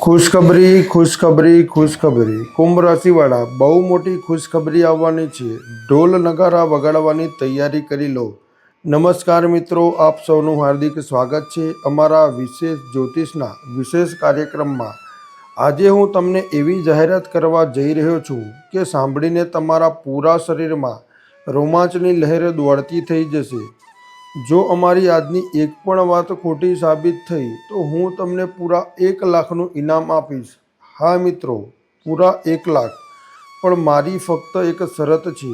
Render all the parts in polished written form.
ખુશખબરી ખુશખબરી ખુશખબરી કુંભ રાશિવાળા બહુ મોટી ખુશખબરી આવવાની છે. ઢોલ નગારા વગાડવાની તૈયારી કરી લો. નમસ્કાર મિત્રો, આપ સૌનું હાર્દિક સ્વાગત છે અમારા વિશેષ જ્યોતિષના વિશેષ કાર્યક્રમમાં. આજે હું તમને એવી જાહેરાત કરવા જઈ રહ્યો છું કે સાંભળીને તમારા પૂરા શરીરમાં રોમાંચની લહેર દોડતી થઈ જશે. જો અમારી આજની એક પણ વાત ખોટી સાબિત થઈ તો હું તમને પૂરા 1 લાખનું ઇનામ આપીશ. હા મિત્રો, પૂરા 1 લાખ. પણ મારી ફક્ત એક શરત છે.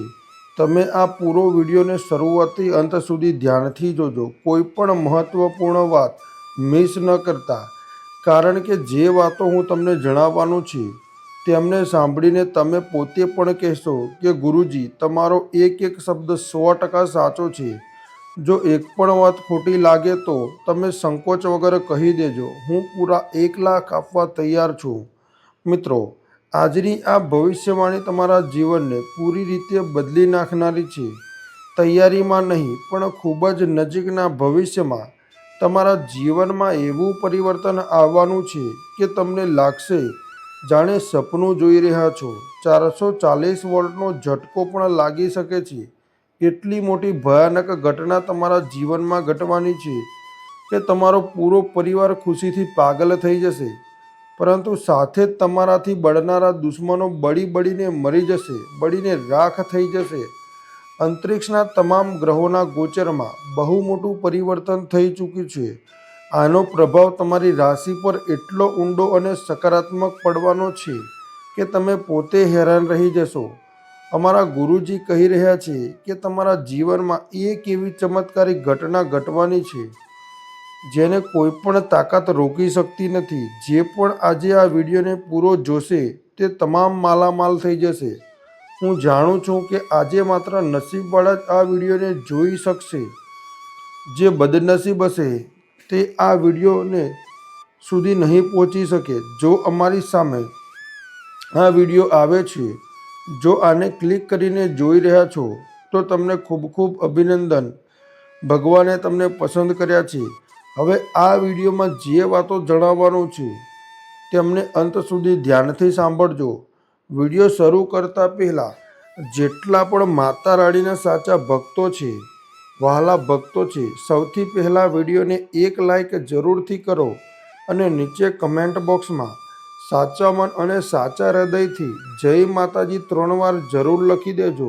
તમે આ પૂરો વિડીયોને શરૂઆતથી અંત સુધી ધ્યાનથી જોજો. કોઈ પણ મહત્વપૂર્ણ વાત મિસ ન કરતા, કારણ કે જે વાતો હું તમને જણાવવાનું છે તેમને સાંભળીને તમે પોતે પણ કહેશો કે ગુરુજી, તમારો એક એક શબ્દ 100% સાચો છે. જો એક પણ વાત ખોટી લાગે તો તમે સંકોચ વગર કહી દેજો. હું પૂરા 1 લાખ આપવા તૈયાર છું. મિત્રો, આજની આ ભવિષ્યવાણી તમારા જીવનને પૂરી રીતે બદલી નાખનારી છે. તૈયારીમાં નહીં પણ ખૂબ જ નજીકના ભવિષ્યમાં તમારા જીવનમાં એવું પરિવર્તન આવવાનું છે કે તમને લાગશે જાણે સપનું જોઈ રહ્યા છો. 440 વોલ્ટનો ઝટકો પણ લાગી શકે છે. એટલી મોટી ભયાનક ઘટના તમારા જીવનમાં ઘટવાની છે કે તમારો પૂરો પરિવાર ખુશીથી પાગલ થઈ જશે, પરંતુ સાથે જ તમારાથી બળનારા દુશ્મનો બળીને મરી જશે, બળીને રાખ થઈ જશે. અંતરિક્ષના તમામ ગ્રહોના ગોચરમાં બહુ મોટું પરિવર્તન થઈ ચૂક્યું છે. આનો પ્રભાવ તમારી રાશિ પર એટલો ઊંડો અને સકારાત્મક પડવાનો છે કે તમે પોતે હેરાન રહી જશો. અમારા ગુરુજી કહી રહ્યા છે કે તમારા જીવનમાં એક એવી ચમત્કારિક ઘટના ઘટવાની છે જેને કોઈ પણ તાકાત રોકી શકતી નથી. જે પણ આજે આ વિડીયોને પૂરો જોશે તે તમામ માલામાલ થઈ જશે. હું જાણું છું કે આજે માત્ર નસીબવાળા જ આ વિડીયોને જોઈ શકશે. જે બદનસીબ હશે તે આ વિડીયોને સુધી નહીં પહોંચી શકે. જો અમારી સામે આ વિડીયો આવે છે, જો આને ક્લિક કરીને જોઈ રહ્યા છો તો તમને ખૂબ ખૂબ અભિનંદન. ભગવાને તમને પસંદ કર્યા છે. હવે આ વિડીયોમાં જે વાતો જણાવવાનું છે તેમને અંત સુધી ધ્યાનથી સાંભળજો. વિડીયો શરૂ કરતા પહેલાં જેટલા પણ માતા રાણીના સાચા ભક્તો છે, વહાલા ભક્તો છે, સૌથી પહેલાં વિડીયોને 1 લાઈક જરૂરથી કરો અને નીચે કમેન્ટ બોક્સમાં સાચા મન અને સાચા હૃદયથી જય માતાજી 3 વાર જરૂર લખી દેજો.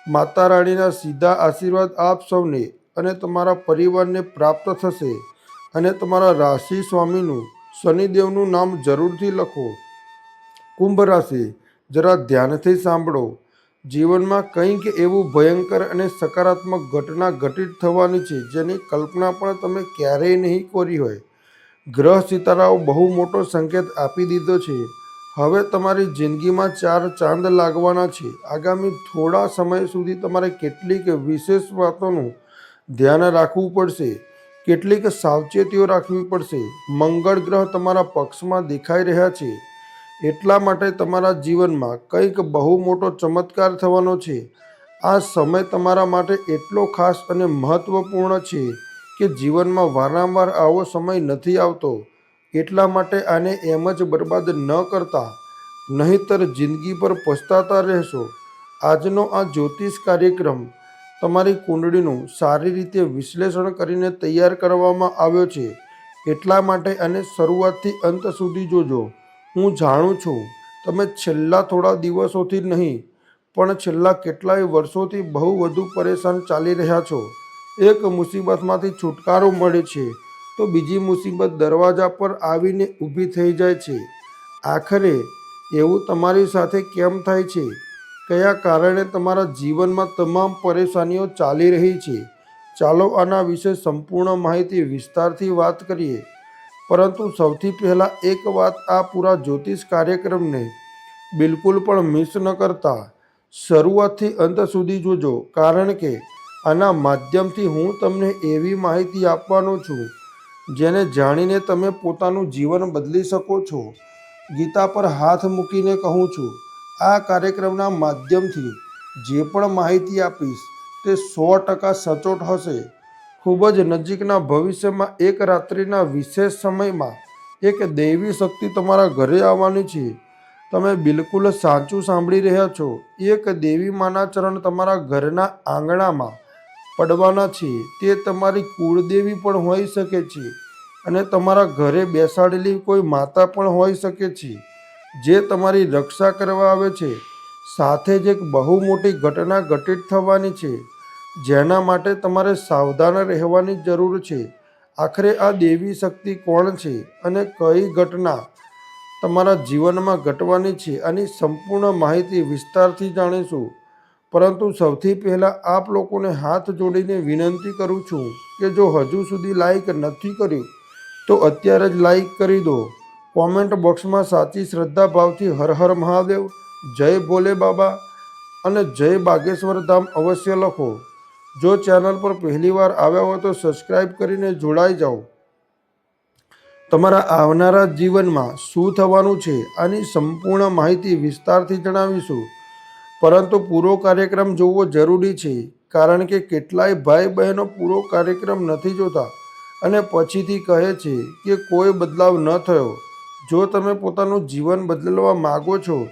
માતા રાણીના સીધા આશીર્વાદ આપ સૌને અને તમારા પરિવારને પ્રાપ્ત થશે. અને તમારા રાશિ સ્વામીનું શનિદેવનું નામ જરૂરથી લખો. કુંભ રાશિ, જરા ધ્યાનથી સાંભળો. જીવનમાં કંઈક એવું ભયંકર અને સકારાત્મક ઘટના ઘટિત થવાની છે જેની કલ્પના પણ તમે ક્યારેય નહીં કરી હોય. ગ્રહ સિતારાઓ બહુ મોટો સંકેત આપી દીધો છે. હવે તમારી જિંદગીમાં 4 ચાંદ લાગવાના છે. આગામી થોડા સમય સુધી તમારે કેટલીક વિશેષ વાતોનું ધ્યાન રાખવું પડશે, કેટલીક સાવચેતીઓ રાખવી પડશે. મંગળ ગ્રહ તમારા પક્ષમાં દેખાઈ રહ્યા છે, એટલા માટે તમારા જીવનમાં કંઈક બહુ મોટો ચમત્કાર થવાનો છે. આ સમય તમારા માટે એટલો ખાસ અને મહત્વપૂર્ણ છે કે જીવનમાં વારંવાર આવો સમય નથી આવતો. એટલા માટે આને એમ જ બરબાદ ન કરતા, નહીંતર જિંદગી પર પછતાતા રહેશો. આજનો આ જ્યોતિષ કાર્યક્રમ તમારી કુંડળીનું સારી રીતે વિશ્લેષણ કરીને તૈયાર કરવામાં આવ્યો છે, એટલા માટે આને શરૂઆતથી અંત સુધી જોજો. હું જાણું છું તમે છેલ્લા થોડા દિવસોથી નહીં પણ છેલ્લા કેટલાય વર્ષોથી બહુ વધુ પરેશાન ચાલી રહ્યા છો. એક મુસીબતમાંથી છુટકારો મળે છે તો બીજી મુસીબત દરવાજા પર આવીને ઊભી થઈ જાય છે. આખરે એવું તમારી સાથે કેમ થાય છે? કયા કારણે તમારા જીવનમાં તમામ પરેશાનીઓ ચાલી રહી છે? ચાલો આના વિશે સંપૂર્ણ માહિતી વિસ્તારથી વાત કરીએ. પરંતુ સૌથી પહેલાં એક વાત, આ પૂરા જ્યોતિષ કાર્યક્રમને બિલકુલ પણ મિસ ન કરતા શરૂઆતથી અંત સુધી જોજો, કારણ કે આના માધ્યમથી હું તમને એવી માહિતી આપવાનો છું જેને જાણીને તમે પોતાનું જીવન બદલી શકો છો. ગીતા પર હાથ મૂકીને કહું છું, આ કાર્યક્રમના માધ્યમથી જે પણ માહિતી આપીશ તે 100% સચોટ હશે. ખૂબ જ નજીકના ભવિષ્યમાં એક રાત્રિના વિશેષ સમયમાં એક દૈવી શક્તિ તમારા ઘરે આવવાની છે. તમે બિલકુલ સાચું સાંભળી રહ્યા છો. એક દેવી માના ચરણ તમારા ઘરના આંગણામાં પડવાના છે. તે તમારી કુળદેવી પણ હોઈ શકે છે અને તમારા ઘરે બેસાડેલી કોઈ માતા પણ હોઈ શકે છે, જે તમારી રક્ષા કરવા આવે છે. સાથે જ એક બહુ મોટી ઘટના ઘટિત થવાની છે, જેના માટે તમારે સાવધાન રહેવાની જરૂર છે. આખરે આ દેવી શક્તિ કોણ છે અને કઈ ઘટના તમારા જીવનમાં ઘટવાની છે, આની સંપૂર્ણ માહિતી વિસ્તારથી જાણીશું. પરંતુ સૌથી પહેલાં આપ લોકોને હાથ જોડીને વિનંતી કરું છું કે જો હજુ સુધી લાઈક નથી કર્યું તો અત્યારે જ લાઈક કરી દો. કોમેન્ટ બોક્સમાં સાચી શ્રદ્ધા ભાવથી હર હર મહાદેવ, જય ભોલે બાબા અને જય બાગેશ્વર ધામ અવશ્ય લખો. જો ચેનલ પર પહેલીવાર આવ્યા હોય તો સબસ્ક્રાઈબ કરીને જોડાઈ જાઓ. તમારા આવનારા જીવનમાં શું થવાનું છે આની સંપૂર્ણ માહિતી વિસ્તારથી જણાવીશું. પરંતુ પૂરો કાર્યક્રમ જોવો જરૂરી છે, કારણ કે કેટલાય ભાઈ બહેનો પૂરો કાર્યક્રમ નથી જોતા અને પછીથી કહે છે કે કોઈ બદલાવ ન થયો. જો તમે પોતાનું જીવન બદલવા માગો છો,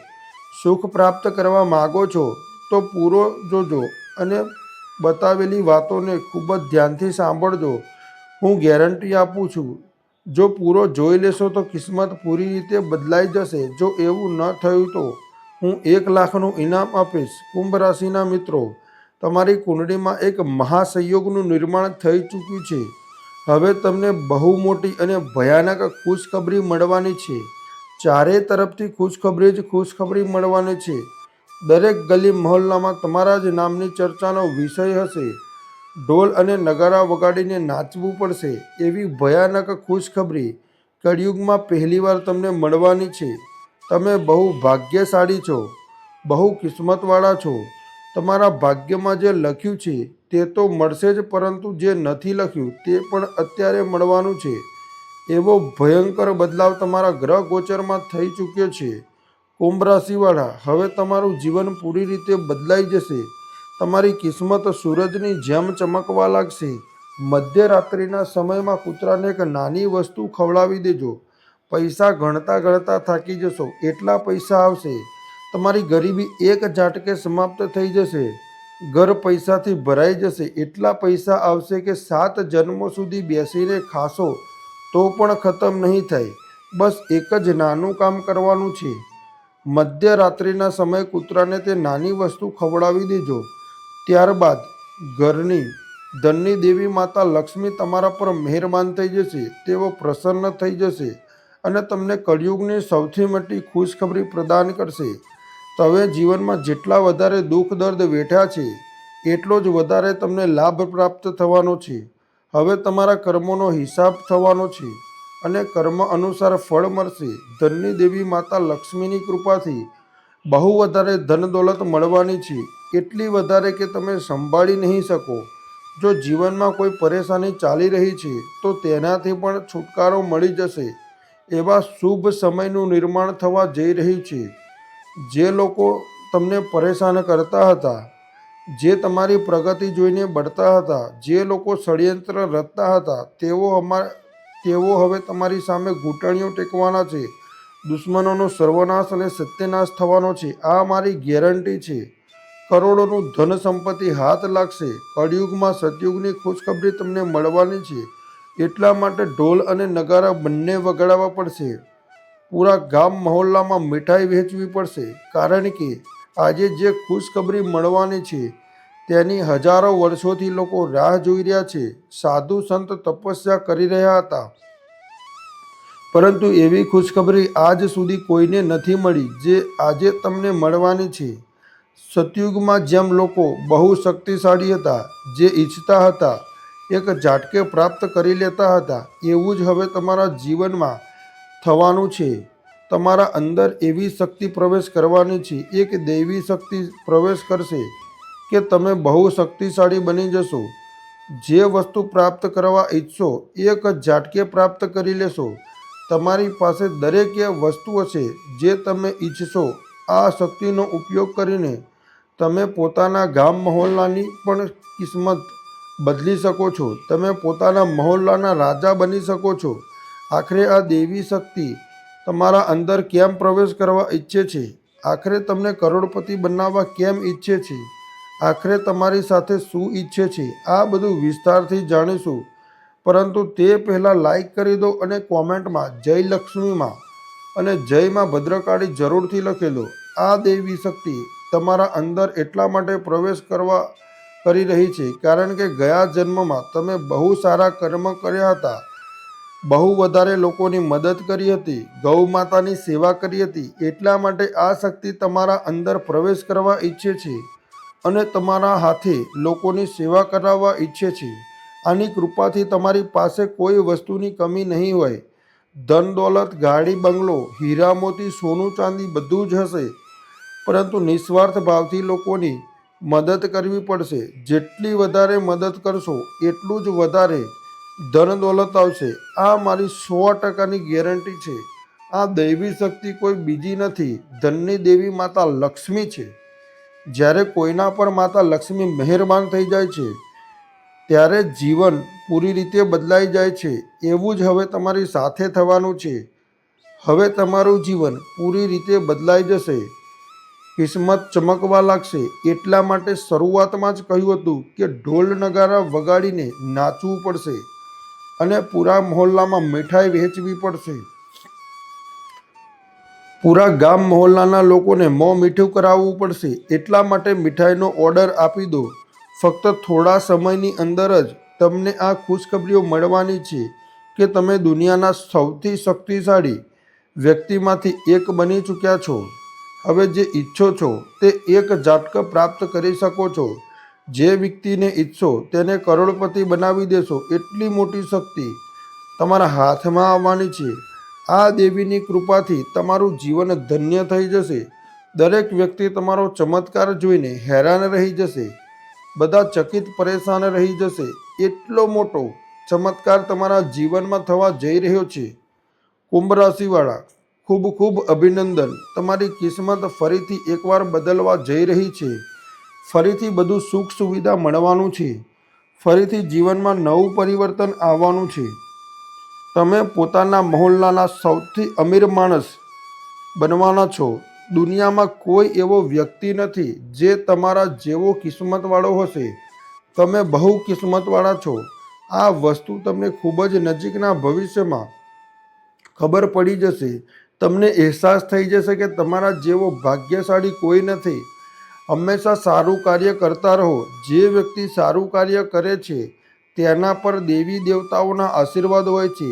સુખ પ્રાપ્ત કરવા માગો છો, તો પૂરો જોજો અને બતાવેલી વાતોને ખૂબ જ ધ્યાનથી સાંભળજો. હું ગેરંટી આપું છું, જો પૂરો જોઈ લેશો તો કિસ્મત પૂરી રીતે બદલાઈ જશે. જો એવું ન થયું તો હું 1 લાખનું ઇનામ આપીશ. કુંભ રાશિના મિત્રો, તમારી કુંડળીમાં એક મહાસંયોગનું નિર્માણ થઈ ચૂક્યું છે. હવે તમને બહુ મોટી અને ભયાનક ખુશખબરી મળવાની છે. ચારે તરફથી ખુશખબરી જ ખુશખબરી મળવાની છે. દરેક ગલી મહોલ્લામાં તમારા જ નામની ચર્ચાનો વિષય હશે. ઢોલ અને નગારા વગાડીને નાચવું પડશે. એવી ભયાનક ખુશખબરી કળિયુગમાં પહેલીવાર તમને મળવાની છે. તમે બહુ ભાગ્યશાળી છો, બહુ કિસ્મતવાળા છો. તમારા ભાગ્યમાં જે લખ્યું છે તે તો મળશે જ, પરંતુ જે નથી લખ્યું તે પણ અત્યારે મળવાનું છે. એવો ભયંકર બદલાવ તમારા ગ્રહ ગોચરમાં થઈ ચૂક્યો છે. કુંભ રાશિવાળા, હવે તમારું જીવન પૂરી રીતે બદલાઈ જશે. તમારી કિસ્મત સૂરજની જેમ ચમકવા લાગશે. મધ્યરાત્રિના સમયમાં કૂતરાને એક નાની વસ્તુ ખવડાવી દેજો. પૈસા ગણતા ગણતા થાકી જશો, એટલા પૈસા આવશે. તમારી ગરીબી એક ઝાટકે સમાપ્ત થઈ જશે. ઘર પૈસાથી ભરાઈ જશે. એટલા પૈસા આવશે કે 7 જન્મો સુધી બેસીને ખાશો તો પણ ખતમ નહીં થાય. બસ એક જ નાનું કામ કરવાનું છે. મધ્યરાત્રિના સમયે કૂતરાને તે નાની વસ્તુ ખવડાવી દેજો. ત્યારબાદ ઘરની ધનની દેવી માતા લક્ષ્મી તમારા પર મહેરબાન થઈ જશે. તેઓ પ્રસન્ન થઈ જશે અને તમને કળિયુગની સૌથી મોટી ખુશખબરી પ્રદાન કરશે. તમે જીવનમાં જેટલા વધારે દુઃખ દર્દ વેઠ્યા છે, એટલો જ વધારે તમને લાભ પ્રાપ્ત થવાનો છે. હવે તમારા કર્મોનો હિસાબ થવાનો છે અને કર્મ અનુસાર ફળ મળશે. ધનની દેવી માતા લક્ષ્મીની કૃપાથી બહુ વધારે ધન દોલત મળવાની છે. એટલી વધારે કે તમે સંભાળી નહીં શકો. જો જીવનમાં કોઈ પરેશાની ચાલી રહી છે તો તેનાથી પણ છુટકારો મળી જશે. એવા શુભ સમયનું નિર્માણ થવા જઈ રહ્યું છે. જે લોકો તમને પરેશાન કરતા હતા, જે તમારી પ્રગતિ જોઈને બળતા હતા, જે લોકો ષડયંત્ર રચતા હતા, તેઓ હવે તમારી સામે ઘૂંટણિયો ટેકવાના છે. દુશ્મનોનો સર્વનાશ અને સત્યનાશ થવાનો છે. આ મારી ગેરંટી છે. કરોડોનું ધન સંપત્તિ હાથ લાગશે. કળિયુગમાં સતયુગની ખુશખબરી તમને મળવાની છે. એટલા માટે ઢોલ અને નગારા બંને વગાડવા પડશે. પૂરા ગામ મહોલ્લામાં મીઠાઈ વહેંચવી પડશે, કારણ કે આજે જે ખુશખબરી મળવાની છે તેની હજારો વર્ષોથી લોકો રાહ જોઈ રહ્યા છે. સાધુ સંત તપસ્યા કરી રહ્યા હતા, પરંતુ એવી ખુશખબરી આજ સુધી કોઈને નથી મળી જે આજે તમને મળવાની છે. સતયુગમાં જેમ લોકો બહુ શક્તિશાળી હતા, જે ઈચ્છતા હતા એક ઝાટકે પ્રાપ્ત કરી લેતા હતા, એવું જ હવે તમારા જીવનમાં થવાનું છે. તમારા અંદર એવી શક્તિ પ્રવેશ કરવાની છે, એક દૈવી શક્તિ પ્રવેશ કરશે કે તમે બહુ શક્તિશાળી બની જશો. જે વસ્તુ પ્રાપ્ત કરવા ઈચ્છો એક ઝાટકે પ્રાપ્ત કરી લેશો. તમારી પાસે દરેક એ વસ્તુ હશે જે તમે ઈચ્છશો. આ શક્તિનો ઉપયોગ કરીને તમે પોતાના ગામ મહોલ્લાની પણ કિસ્મત બદલી શકો છો. તમે પોતાના મહોલ્લાના રાજા બની શકો છો. આખરે આ દેવી શક્તિ તમારા અંદર કેમ પ્રવેશ કરવા ઈચ્છે છે? આખરે તમને કરોડપતિ બનાવવા કેમ ઈચ્છે છે? આખરે તમારી સાથે શું ઈચ્છે છે? આ બધું વિસ્તારથી જાણીશું, પરંતુ તે પહેલાં લાઈક કરી દો અને કોમેન્ટમાં જય લક્ષ્મીમાં અને જય માં ભદ્રકાળી જરૂરથી લખી દો. આ દેવી શક્તિ તમારા અંદર એટલા માટે પ્રવેશ કરી રહી છે કારણ કે ગયા જન્મમાં તમે બહુ સારા કર્મ કર્યા હતા, બહુ વધારે લોકોની મદદ કરી હતી, ગૌ માતાની સેવા કરી હતી. એટલા માટે આ શક્તિ તમારા અંદર પ્રવેશ કરવા ઈચ્છે છે અને તમારા હાથે લોકોની સેવા કરાવવા ઈચ્છે છે. આની કૃપાથી તમારી પાસે કોઈ વસ્તુની કમી નહીં હોય. ધન દોલત, ગાડી બંગલો, હીરા મોતી, સોનું ચાંદી બધું જ હશે, પરંતુ નિસ્વાર્થ ભાવથી લોકોની મદદ કરવી પડશે. જેટલી વધારે મદદ કરશો એટલું જ વધારે ધન દોલત આવશે. આ મારી 100%ની ગેરંટી છે. આ દૈવી શક્તિ કોઈ બીજી નથી, ધનની દેવી માતા લક્ષ્મી છે. જ્યારે કોઈના પર માતા લક્ષ્મી મહેરબાન થઈ જાય છે ત્યારે જીવન પૂરી રીતે બદલાઈ જાય છે. એવું જ હવે તમારી સાથે થવાનું છે. હવે તમારું જીવન પૂરી રીતે બદલાઈ જશે, કિસ્મત ચમકવા લાગશે. એટલા માટે શરૂઆતમાં જ કહ્યું હતું કે ઢોલ નગારા વગાડીને નાચવું પડશે અને પૂરા મહોલ્લામાં મીઠાઈ વહેંચવી પડશે. પૂરા ગામ મહોલ્લાના લોકોને મોં મીઠું કરાવવું પડશે. એટલા માટે મીઠાઈનો ઓર્ડર આપી દો. ફક્ત થોડા સમયની અંદર જ તમને આ ખુશખબરીઓ મળવાની છે કે તમે દુનિયાના સૌથી શક્તિશાળી વ્યક્તિમાંથી એક બની ચૂક્યા છો. હવે જે ઈચ્છો છો તે એક ઝાટકે પ્રાપ્ત કરી શકો છો. જે વ્યક્તિને ઈચ્છો તેને કરોડપતિ બનાવી દેશો. એટલી મોટી શક્તિ તમારા હાથમાં આવવાની છે. આ દેવીની કૃપાથી તમારું જીવન ધન્ય થઈ જશે. દરેક વ્યક્તિ તમારો ચમત્કાર જોઈને હેરાન રહી જશે. બધા ચકિત પરેશાન રહી જશે. એટલો મોટો ચમત્કાર તમારા જીવનમાં થવા જઈ રહ્યો છે. કુંભ રાશિવાળા, ખૂબ ખૂબ અભિનંદન. તમારી કિસ્મત ફરીથી એકવાર બદલવા જઈ રહી છે. ફરીથી બધું સુખ સુવિધા મળવાનું છે. ફરીથી જીવનમાં નવું પરિવર્તન આવવાનું છે. તમે પોતાના મહોલ્લાના સૌથી અમીર માણસ બનવાના છો. દુનિયામાં કોઈ એવો વ્યક્તિ નથી જે તમારા જેવો કિસ્મતવાળો હશે. તમે બહુ કિસ્મતવાળા છો. આ વસ્તુ તમને ખૂબ જ નજીકના ભવિષ્યમાં ખબર પડી જશે. તમને અહેસાસ થઈ જશે કે તમારા જેવો ભાગ્યશાળી કોઈ નથી. હંમેશા સારું કાર્ય કરતા રહો. જે વ્યક્તિ સારું કાર્ય કરે છે તેના પર દેવી દેવતાઓના આશીર્વાદ હોય છે.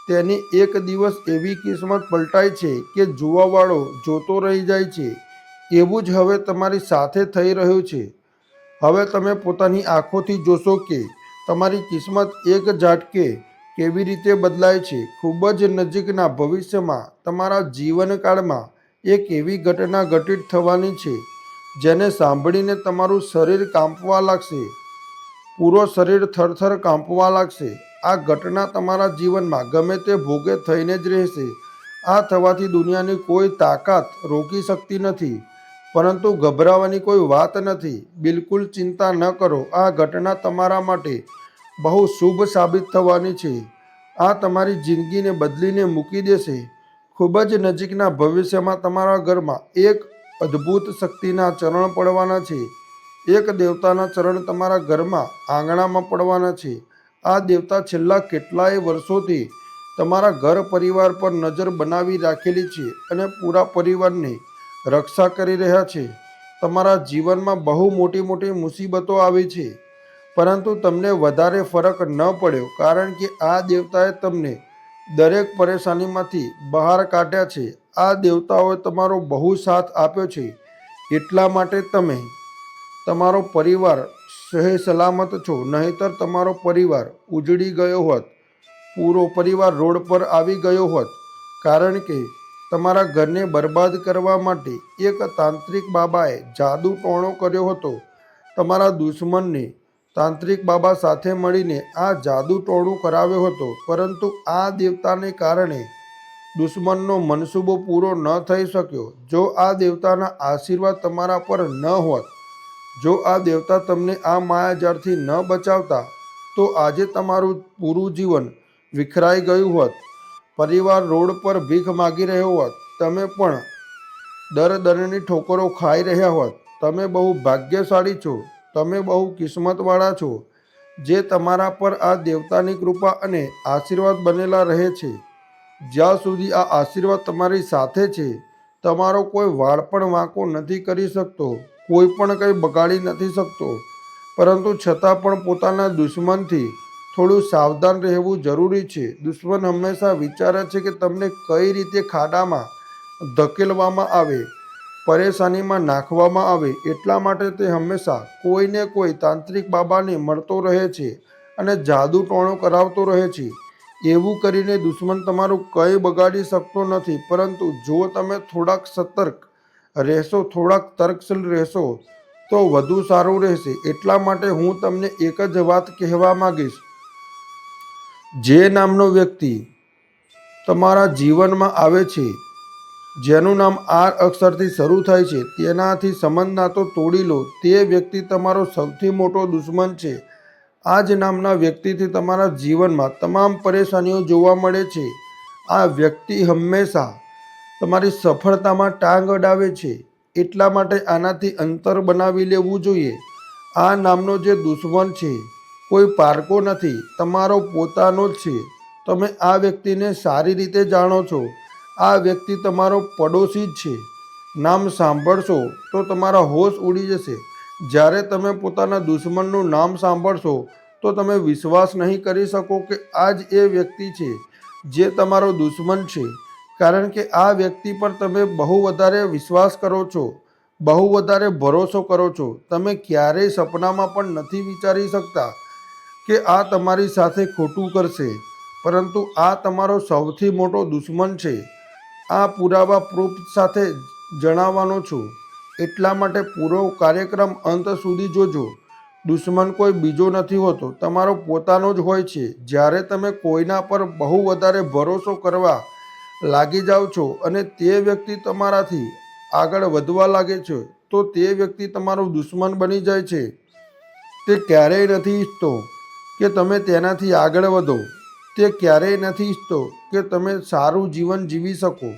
તેની એક દિવસ એવી કિસ્મત પલટાય છે કે જોવાવાળો જોતો રહી જાય છે. એવું જ હવે તમારી સાથે થઈ રહ્યું છે. હવે તમે પોતાની આંખોથી જોશો કે તમારી કિસ્મત એક ઝાટકે કેવી રીતે બદલાય છે. ખૂબ જ નજીકના ભવિષ્યમાં તમારા જીવનકાળમાં એક એવી ઘટના ઘટિત થવાની છે જેને સાંભળીને તમારું શરીર કાંપવા લાગશે. પૂરો શરીર થરથર કાંપવા લાગશે. આ ઘટના તમારા જીવનમાં ગમે તે ભોગે થઈને જ રહેશે. આ થવાથી દુનિયાની કોઈ તાકાત રોકી શકતી નથી. પરંતુ ગભરાવાની કોઈ વાત નથી. બિલકુલ ચિંતા ન કરો. આ ઘટના તમારા માટે બહુ શુભ સાબિત થવાની છે. આ તમારી જિંદગીને બદલીને મૂકી દેશે. ખૂબ જ નજીકના ભવિષ્યમાં તમારા ઘરમાં એક અદ્ભુત શક્તિના ચરણ પડવાના છે. એક દેવતાના ચરણ તમારા ઘરમાં આંગણામાં પડવાના છે. આ દેવતા છેલ્લા કેટલાય વર્ષોથી તમારા ઘર પરિવાર પર નજર બનાવી રાખેલી છે અને પૂરા પરિવારની રક્ષા કરી રહ્યા છે. તમારા જીવનમાં બહુ મોટી મોટી મુસીબતો આવી છે, પરંતુ તમને વધારે ફરક ન પડ્યો કારણ કે આ દેવતાએ તમને દરેક પરેશાનીમાંથી બહાર કાઢ્યા છે. આ દેવતાઓએ તમારો બહુ સાથ આપ્યો છે. એટલા માટે તમે તમારો પરિવાર સહી સલામત છો. નહીંતર તમારો પરિવાર ઉજળી ગયો હોત, પૂરો પરિવાર રોડ પર આવી ગયો હોત. કારણ કે તમારા ઘરને બરબાદ કરવા માટે એક તાંત્રિક બાબાએ જાદુ ટોણો કર્યો હતો. તમારા દુશ્મનને તાંત્રિક બાબા સાથે મળીને આ જાદુ ટોણું કરાવ્યો હતો. પરંતુ આ દેવતાને કારણે દુશ્મનનો મનસૂબો પૂરો ન થઈ શક્યો. જો આ દેવતાના આશીર્વાદ તમારા પર ન હોત, જો આ દેવતા તમને આ માયાજાળથી ન બચાવતા, તો આજે તમારું પૂરું જીવન વિખરાઈ ગયું હોત. પરિવાર રોડ પર ભીખ માગી રહ્યો હોત, તમે પણ દરની ઠોકરો ખાઈ રહ્યા હોત, તમે બહુ ભાગ્યશાળી છો, તમે બહુ કિસ્મતવાળા છો, જે તમારા પર આ દેવતાની કૃપા અને આશીર્વાદ બનેલા રહે છે. જ્યાં સુધી આ આશીર્વાદ તમારી સાથે છે, તમારો કોઈ વાળ પણ વાંકો નથી કરી શકતો, કોઈ પણ કંઈ બગાડી નથી શકતો. પરંતુ છતાં પણ પોતાના દુશ્મનથી થોડું સાવધાન રહેવું જરૂરી છે. દુશ્મન હંમેશા વિચારે છે કે તમને કઈ રીતે ખાડામાં ધકેલવામાં આવે, પરેશાનીમાં નાખવામાં આવે. એટલા માટે તે હંમેશા કોઈને કોઈ તાંત્રિક બાબાને મળતો રહે છે અને જાદુ ટોણો કરાવતો રહે છે. એવું કરીને દુશ્મન તમારું કંઈ બગાડી શકતો નથી. પરંતુ જો તમે થોડાક સતર્ક રહેશો, થોડાક તર્કશીલ રહેશો તો વધુ સારું રહેશે. એટલા માટે હું તમને એક જ વાત કહેવા માંગીશ. જે નામનો વ્યક્તિ તમારા જીવનમાં આવે છે, જેનું નામ આર અક્ષરથી શરૂ થાય છે, તેનાથી સંબંધ નાતો તોડી લો. તે વ્યક્તિ તમારો સૌથી મોટો દુશ્મન છે. આ જ નામના વ્યક્તિથી તમારા જીવનમાં તમામ પરેશાનીઓ જોવા મળે છે. આ વ્યક્તિ હંમેશા તમારી સફળતામાં ટાંગ અડાવે છે. એટલા માટે આનાથી અંતર બનાવી લેવું જોઈએ. આ નામનો જે દુશ્મન છે કોઈ પારકો નથી, તમારો પોતાનો જ છે. તમે આ વ્યક્તિને સારી રીતે જાણો છો. આ વ્યક્તિ તમારો પડોશી જ છે. નામ સાંભળશો તો તમારા હોશ ઉડી જશે. જ્યારે તમે પોતાના દુશ્મનનું નામ સાંભળશો તો તમે વિશ્વાસ નહીં કરી શકો કે આ જ એ વ્યક્તિ છે જે તમારો દુશ્મન છે. કારણ કે આ વ્યક્તિ પર તમે બહુ વધારે વિશ્વાસ કરો છો, બહુ વધારે ભરોસો કરો છો. તમે ક્યારેય સપનામાં પણ નથી વિચારી શકતા કે આ તમારી સાથે ખોટું કરશે, પરંતુ આ તમારો સૌથી મોટો દુશ્મન છે. આ પુરાવા પ્રૂફ સાથે જણાવવાનો છું. એટલા માટે પૂરો કાર્યક્રમ અંત સુધી જોજો. દુશ્મન કોઈ બીજો નથી હોતો, તમારો પોતાનો જ હોય છે. જ્યારે તમે કોઈના પર બહુ વધારે ભરોસો કરવા લાગી જાઓ છો અને તે વ્યક્તિ તમારાથી આગળ વધવા લાગે છે, તો તે વ્યક્તિ તમારો દુશ્મન બની જાય છે. તે ક્યારેય નથી ઈચ્છતો કે તમે તેનાથી આગળ વધો. તે ક્યારેય નથી ઈચ્છતો કે તમે સારું જીવન જીવી શકો.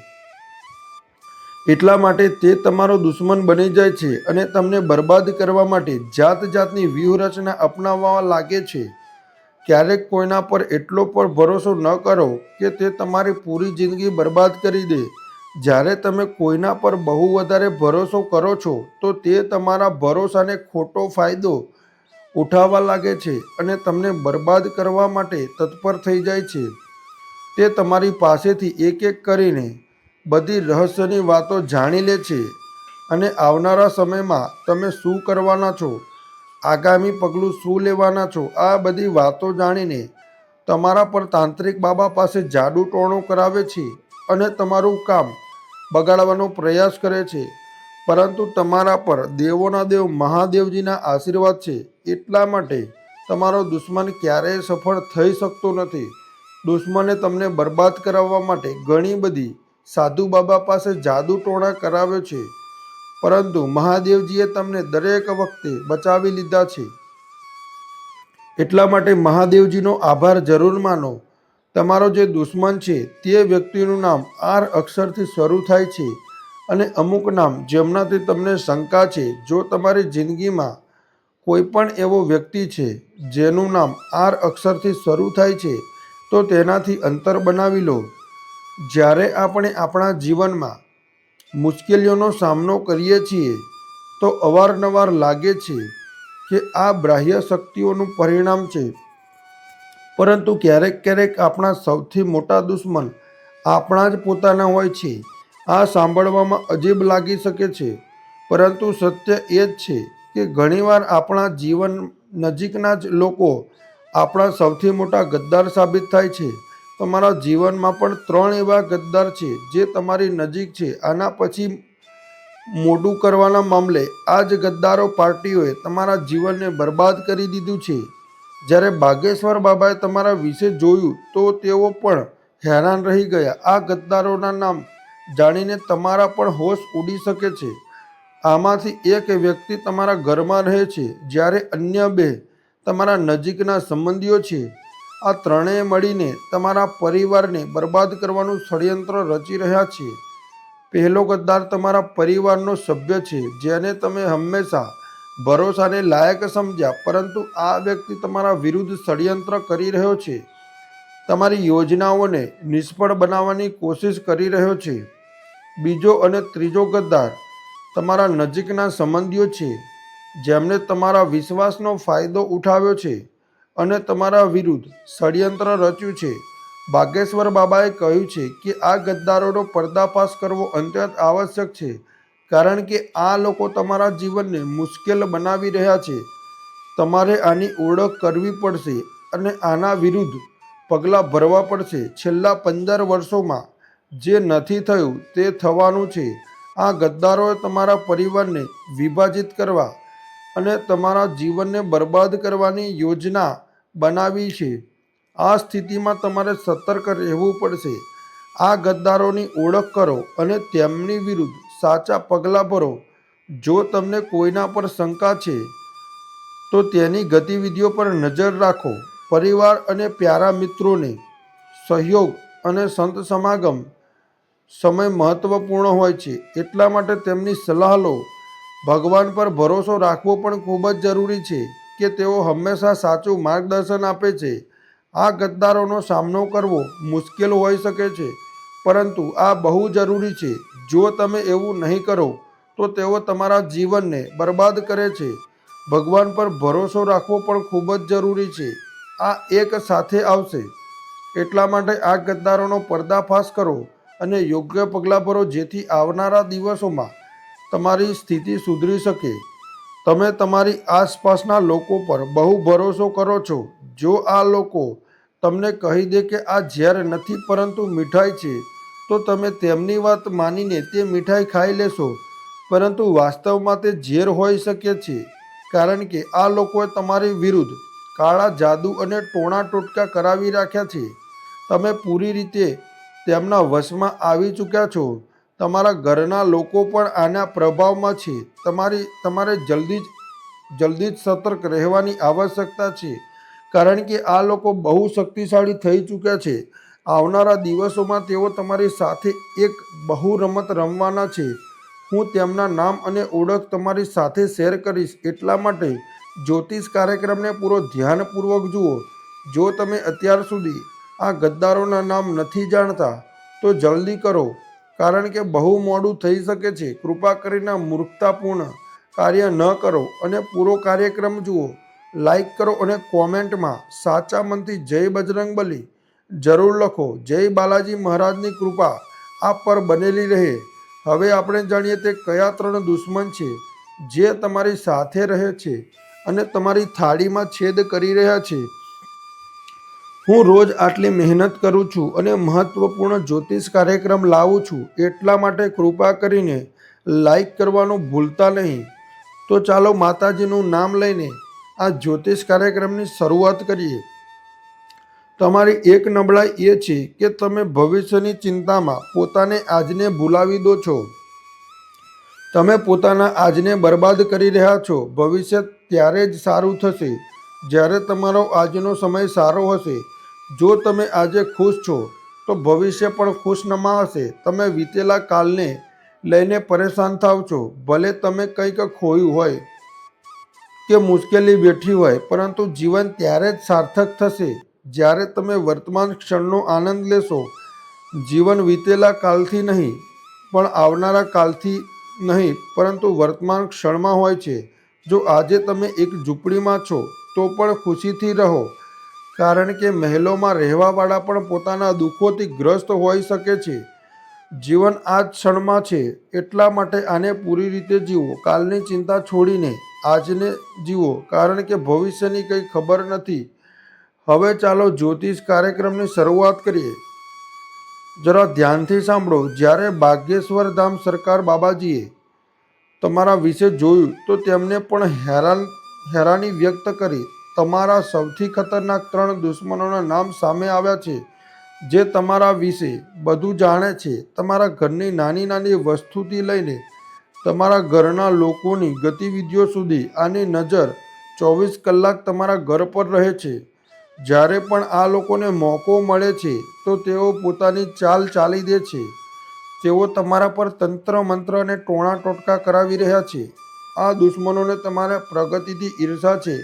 એટલા માટે તે તમારો દુશ્મન બની જાય છે અને તમને બરબાદ કરવા માટે જાત જાતની વ્યૂહરચના અપનાવવા લાગે છે. ક્યારેક કોઈના પર એટલો પણ ભરોસો ન કરો કે તે તમારી પૂરી જિંદગી બરબાદ કરી દે. જ્યારે તમે કોઈના પર બહુ વધારે ભરોસો કરો છો તો તે તમારા ભરોસાને ખોટો ફાયદો ઉઠાવવા લાગે છે અને તમને બરબાદ કરવા માટે તત્પર થઈ જાય છે. તે તમારી પાસેથી એક એક કરીને બધી રહસ્યની વાતો જાણી લે છે અને આવનારા સમયમાં તમે શું કરવાના છો, આગામી પગલું શું લેવાના છો, આ બધી વાતો જાણીને તમારા પર તાંત્રિક બાબા પાસે જાદુ ટોણો કરાવે છે અને તમારું કામ બગાડવાનો પ્રયાસ કરે છે. પરંતુ તમારા પર દેવોના દેવ મહાદેવજીના આશીર્વાદ છે. એટલા માટે તમારો દુશ્મન ક્યારેય સફળ થઈ શકતો નથી. દુશ્મને તમને બરબાદ કરાવવા માટે ઘણી બધી સાધુ બાબા પાસે જાદુ ટોણા કરાવ્યો છે, પરંતુ મહાદેવજીએ તમને દરેક વખતે બચાવી લીધા છે. એટલા માટે મહાદેવજીનો આભાર જરૂર માનો. તમારો જે દુશ્મન છે તે વ્યક્તિનું નામ આર અક્ષરથી શરૂ થાય છે અને અમુક નામ જેમનાથી તમને શંકા છે. જો તમારી જિંદગીમાં કોઈ પણ એવો વ્યક્તિ છે જેનું નામ આર અક્ષરથી શરૂ થાય છે તો તેનાથી અંતર બનાવી લો. જ્યારે આપણે આપણા જીવનમાં મુશ્કેલીઓનો સામનો કરીએ છીએ તો અવારનવાર લાગે છે કે આ બાહ્ય શક્તિઓનું પરિણામ છે, પરંતુ ક્યારેક ક્યારેક આપણા સૌથી મોટા દુશ્મન આપણા જ પોતાના હોય છે. આ સાંભળવામાં અજીબ લાગી શકે છે, પરંતુ સત્ય એ જ છે કે ઘણીવાર આપણા જીવન નજીકના જ લોકો આપણા સૌથી મોટા ગદ્દાર સાબિત થાય છે. તમારા જીવનમાં પણ 3 એવા ગદ્દાર છે જે તમારી નજીક છે. આના પછી મોડું કરવાના મામલે આ જ ગદ્દારો પાર્ટીઓએ તમારા જીવનને બરબાદ કરી દીધું છે. જ્યારે બાગેશ્વર બાબાએ તમારા વિશે જોયું તો તેઓ પણ હેરાન રહી ગયા. આ ગદ્દારોના નામ જાણીને તમારા પણ હોશ ઉડી શકે છે. આમાંથી એક વ્યક્તિ તમારા ઘરમાં રહે છે, જ્યારે અન્ય 2 તમારા નજીકના સંબંધીઓ છે. આ ત્રણેય મળીને તમારા પરિવારને બરબાદ કરવાનું ષડયંત્ર રચી રહ્યા છે. પહેલો ગદ્દાર તમારા પરિવારનો સભ્ય છે, જેને તમે હંમેશા ભરોસાને લાયક સમજ્યા, પરંતુ આ વ્યક્તિ તમારા વિરુદ્ધ ષડયંત્ર કરી રહ્યો છે. તમારી યોજનાઓને નિષ્ફળ બનાવવાની કોશિશ કરી રહ્યો છે. બીજો અને ત્રીજો ગદ્દાર તમારા નજીકના સંબંધીઓ છે, જેમણે તમારા વિશ્વાસનો ફાયદો ઉઠાવ્યો છે અને તમારા વિરુદ્ધ ષડયંત્ર રચ્યું છે. ભાગ્યેશ્વર બાબાએ કહ્યું છે કે આ ગદ્દારોનો પર્દાફાશ કરવો અત્યંત આવશ્યક છે, કારણ કે આ લોકો તમારા જીવનને મુશ્કેલ બનાવી રહ્યા છે. તમારે આની ઓળખ કરવી પડશે અને આના વિરુદ્ધ પગલાં ભરવા પડશે. છેલ્લા 15 વર્ષોમાં જે નથી થયું તે થવાનું છે. આ ગદ્દારોએ તમારા પરિવારને વિભાજિત કરવા અને તમારા જીવનને બરબાદ કરવાની યોજના બનાવી છે. આ સ્થિતિમાં તમારે સતર્ક રહેવું પડશે. આ ગદ્દારોની ઓળખ કરો અને તેમની વિરુદ્ધ સાચા પગલાં ભરો. જો તમને કોઈના પર શંકા છે તો તેની ગતિવિધિઓ પર નજર રાખો. પરિવાર અને પ્યારા મિત્રોને સહયોગ અને સંત સમાગમ સમય મહત્વપૂર્ણ હોય છે, એટલા માટે તેમની સલાહ લો. ભગવાન પર ભરોસો રાખવો પણ ખૂબ જ જરૂરી છે કે તેઓ હંમેશા સાચું માર્ગદર્શન આપે છે. આ ગદ્દારોનો સામનો કરવો મુશ્કેલ હોઈ શકે છે, પરંતુ આ બહુ જરૂરી છે. જો તમે એવું નહીં કરો તો તેઓ તમારા જીવનને બરબાદ કરે છે. ભગવાન પર ભરોસો રાખવો પણ ખૂબ જ જરૂરી છે. આ એક સાથે આવશે. એટલા માટે આ ગદ્દારોનો પર્દાફાશ કરો અને યોગ્ય પગલાં ભરો, જેથી આવનારા દિવસોમાં તમારી સ્થિતિ સુધરી શકે. તમે તમારી આસપાસના લોકો પર બહુ ભરોસો કરો છો. જો આ લોકો તમને કહી દે કે આ ઝેર નથી પરંતુ મીઠાઈ છે, તો તમે તેમની વાત માનીને તે મીઠાઈ ખાઈ લેશો, પરંતુ વાસ્તવમાં તે ઝેર હોઈ શકે છે, કારણ કે આ લોકોએ તમારી વિરુદ્ધ કાળા જાદુ અને ટોણા ટોટકા કરાવી રાખ્યા છે. તમે પૂરી રીતે તેમના વશમાં આવી ચૂક્યા છો. તમારા ઘરના લોકો પણ આના પ્રભાવમાં છે. તમારે જલ્દી જ સતર્ક રહેવાની આવશ્યકતા છે, કારણ કે આ લોકો બહુ શક્તિશાળી થઈ ચૂક્યા છે. આવનારા દિવસોમાં તેઓ તમારી સાથે એક બહુ રમત રમવાના છે. હું તેમના નામ અને ઓળખ તમારી સાથે શેર કરીશ, એટલા માટે જ્યોતિષ કાર્યક્રમને પૂરો ધ્યાનપૂર્વક જુઓ. જો તમે અત્યાર સુધી આ ગદ્દારોના નામ નથી જાણતા તો જલ્દી કરો, કારણ કે બહુ મોડું થઈ શકે છે. કૃપા કરીને મૂર્ખતાપૂર્ણ કાર્ય ન કરો અને પૂરો કાર્યક્રમ જુઓ. લાઈક કરો અને કોમેન્ટમાં સાચા મનથી જય બજરંગબલી જરૂર લખો. જય બાલાજી મહારાજની કૃપા આપ પર બનેલી રહે. હવે આપણે જાણીએ તે કયા 3 દુશ્મન છે જે તમારી સાથે રહે છે અને તમારી થાળીમાં છેદ કરી રહ્યા છે. હું રોજ આટલી મહેનત કરું છું અને મહત્વપૂર્ણ જ્યોતિષ કાર્યક્રમ લાવું છું, એટલા માટે કૃપા કરીને લાઈક કરવાનું ભૂલતા નહીં. તો ચાલો માતાજીનું નામ લઈને આ જ્યોતિષ કાર્યક્રમની શરૂઆત કરીએ. તમારી એક નબળાઈ એ છે કે તમે ભવિષ્યની ચિંતામાં પોતાને આજને ભૂલાવી દો છો. તમે પોતાના આજને બરબાદ કરી રહ્યા છો. ભવિષ્ય ત્યારે જ સારું થશે જ્યારે તમારો આજનો સમય સારો હશે. જો તમે આજે ખુશ છો તો ભવિષ્ય પણ ખુશનુમા હશે. તમે વીતેલા કાલને લઈને પરેશાન થાવ છો. ભલે તમે કંઈક ખોયું હોય કે મુશ્કેલી બેઠી હોય, પરંતુ જીવન ત્યારે જ સાર્થક થશે જ્યારે તમે વર્તમાન ક્ષણનો આનંદ લેશો. જીવન વીતેલા કાલથી નહીં, પણ આવનારા કાલથી નહીં, પરંતુ વર્તમાન ક્ષણમાં હોય છે. જો આજે તમે એક ઝૂંપડીમાં છો તો પણ ખુશીથી રહો, કારણ કે મહેલોમાં રહેવાવાળા પણ પોતાના દુઃખોથી ગ્રસ્ત હોઈ શકે છે. જીવન આ જ ક્ષણમાં છે, એટલા માટે આને પૂરી રીતે જીવો. કાલની ચિંતા છોડીને આજને જીવો, કારણ કે ભવિષ્યની કંઈ ખબર નથી. હવે ચાલો જ્યોતિષ કાર્યક્રમની શરૂઆત કરીએ. જરા ધ્યાનથી સાંભળો. જ્યારે ભાગ્યેશ્વર ધામ સરકાર બાબાજીએ તમારા વિશે જોયું તો તેમને પણ હેરાની વ્યક્ત કરી. તમારા સૌથી ખતરનાક 3 દુશ્મનોના નામ સામે આવ્યા છે, જે તમારા વિશે બધું જાણે છે. તમારા ઘરની નાની નાની વસ્તુથી લઈને તમારા ઘરના લોકોની ગતિવિધિઓ સુધી આની નજર 24 કલાક તમારા ઘર પર રહે છે. જ્યારે પણ આ લોકોને મોકો મળે છે તો તેઓ પોતાની ચાલ ચાલી દે છે. તેઓ તમારા પર તંત્ર મંત્ર અને ટોણા ટોટકા કરાવી રહ્યા છે. આ દુશ્મનોને તમારા પ્રગતિથી ઈર્ષા છે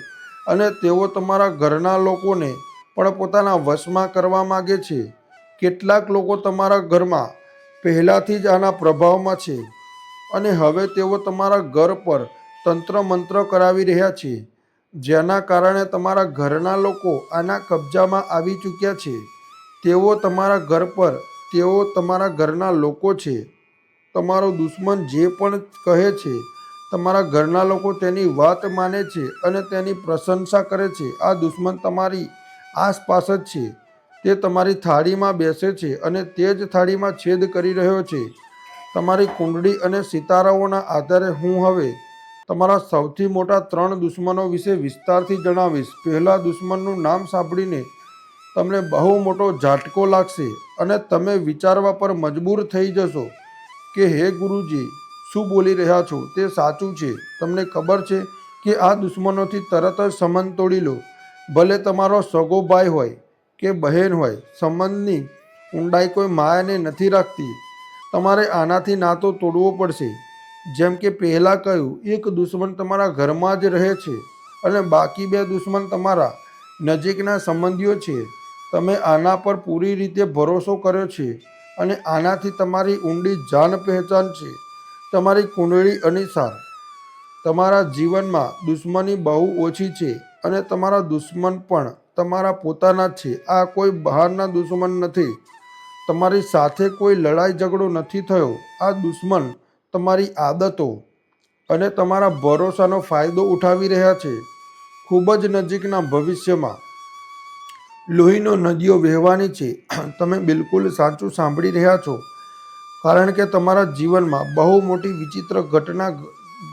અને તેઓ તમારા ઘરના લોકોને પણ પોતાના વશમાં કરવા માગે છે. કેટલાક લોકો તમારા ઘરમાં પહેલાંથી જ આના પ્રભાવમાં છે અને હવે તેઓ તમારા ઘર પર તંત્ર મંત્ર કરાવી રહ્યા છે, જેના કારણે તમારા ઘરના લોકો આના કબજામાં આવી ચૂક્યા છે. તેઓ તમારા ઘર પર, તેઓ તમારા ઘરના લોકો છે. તમારો દુશ્મન જે પણ કહે છે, તમારા ઘરના લોકો તેની વાત માને છે અને તેની પ્રશંસા કરે છે. આ દુશ્મન તમારી આસપાસ જ છે. તે તમારી થાળીમાં બેસે છે અને તે જ થાળીમાં છેદ કરી રહ્યો છે. તમારી કુંડળી અને સિતારાઓના આધારે હું હવે તમારા સૌથી મોટા 3 દુશ્મનો વિશે વિસ્તારથી જણાવીશ. પહેલા દુશ્મનનું નામ સાંભળીને તમને બહુ મોટો ઝાટકો લાગશે અને તમે વિચારવા પર મજબૂર થઈ જશો કે હે ગુરુજી, શું બોલી રહ્યા છો? તે સાચું છે. તમને ખબર છે કે આ દુશ્મનોથી તરત જ સંબંધ તોડી લો. ભલે તમારો સગો ભાઈ હોય કે બહેન હોય, સંબંધની ઊંડાઈ કોઈ માયાને નથી રાખતી. તમારે આનાથી નાતો તોડવો પડશે. જેમ કે પહેલાં કહ્યું, એક દુશ્મન તમારા ઘરમાં જ રહે છે અને બાકી 2 દુશ્મન તમારા નજીકના સંબંધીઓ છે. તમે આના પર પૂરી રીતે ભરોસો કર્યો છે અને આનાથી તમારી ઊંડી જાણ પહેચાન છે. તમારી કુંડળી અનુસાર તમારા જીવનમાં દુશ્મની બહુ ઓછી છે અને તમારા દુશ્મન પણ તમારા પોતાના જ છે. આ કોઈ બહારના દુશ્મન નથી. તમારી સાથે કોઈ લડાઈ ઝઘડો નથી થયો. આ દુશ્મન તમારી આદતો અને તમારા ભરોસાનો ફાયદો ઉઠાવી રહ્યા છે. ખૂબ જ નજીકના ભવિષ્યમાં લોહીનો નદીઓ વહેવાની છે. તમે બિલકુલ સાચું સાંભળી રહ્યા છો, કારણ કે તમારા જીવનમાં બહુ મોટી વિચિત્ર ઘટના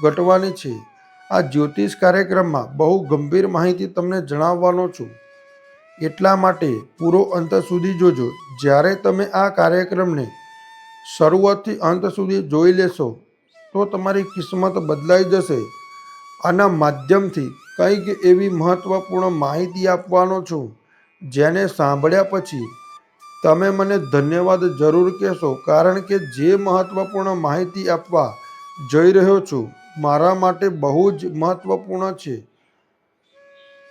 ઘટવાની છે. આ જ્યોતિષ કાર્યક્રમમાં બહુ ગંભીર માહિતી તમને જણાવવાનો છું, એટલા માટે પૂરો અંત સુધી જોજો. જ્યારે તમે આ કાર્યક્રમને શરૂઆતથી અંત સુધી જોઈ લેશો તો તમારી કિસ્મત બદલાઈ જશે. આના માધ્યમથી કંઈક એવી મહત્વપૂર્ણ માહિતી આપવાનો છું જેને સાંભળ્યા પછી તમે મને ધન્યવાદ જરૂર કહેશો, કારણ કે જે મહત્વપૂર્ણ માહિતી આપવા જઈ રહ્યો છું મારા માટે બહુ જ મહત્વપૂર્ણ છે.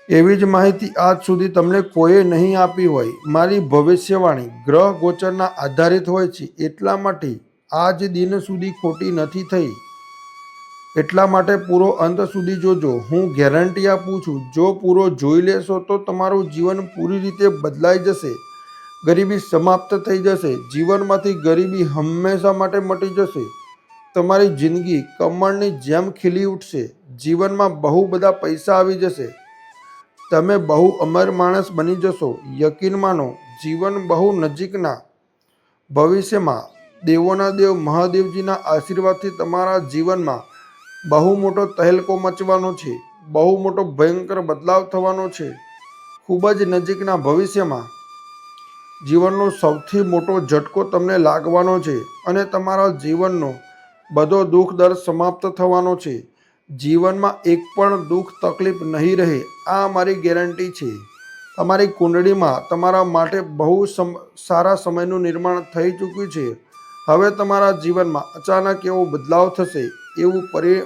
એવી જ માહિતી આજ સુધી તમને કોઈએ નહીં આપી હોય. મારી ભવિષ્યવાણી ગ્રહ ગોચરના આધારિત હોય છે, એટલા માટે આજ દિન સુધી ખોટી નથી થઈ. એટલા માટે પૂરો અંત સુધી જોજો. હું ગેરંટી આપું છું, જો પૂરો જોઈ લેશો તો તમારું જીવન પૂરી રીતે બદલાઈ જશે. ગરીબી સમાપ્ત થઈ જશે. જીવનમાંથી ગરીબી હંમેશા માટે મટી જશે. તમારી જિંદગી કમળની જેમ ખીલી ઉઠશે. જીવનમાં બહુ બધા પૈસા આવી જશે. તમે બહુ અમર માણસ બની જશો. યકીન માનો, જીવન બહુ નજીકના ભવિષ્યમાં દેવોના દેવ મહાદેવજીના આશીર્વાદથી તમારા જીવનમાં બહુ મોટો તહેલકો મચવાનો છે. બહુ મોટો ભયંકર બદલાવ થવાનો છે. ખૂબ જ નજીકના ભવિષ્યમાં જીવનનો સૌથી મોટો ઝટકો તમને લાગવાનો છે અને તમારા જીવનનો બધો દુઃખ દર્દ સમાપ્ત થવાનો છે. જીવનમાં એક પણ દુઃખ તકલીફ નહીં રહે, આ મારી ગેરંટી છે. તમારી કુંડળીમાં તમારા માટે બહુ સારા સમયનું નિર્માણ થઈ ચૂક્યું છે. હવે તમારા જીવનમાં અચાનક એવો બદલાવ થશે, એવું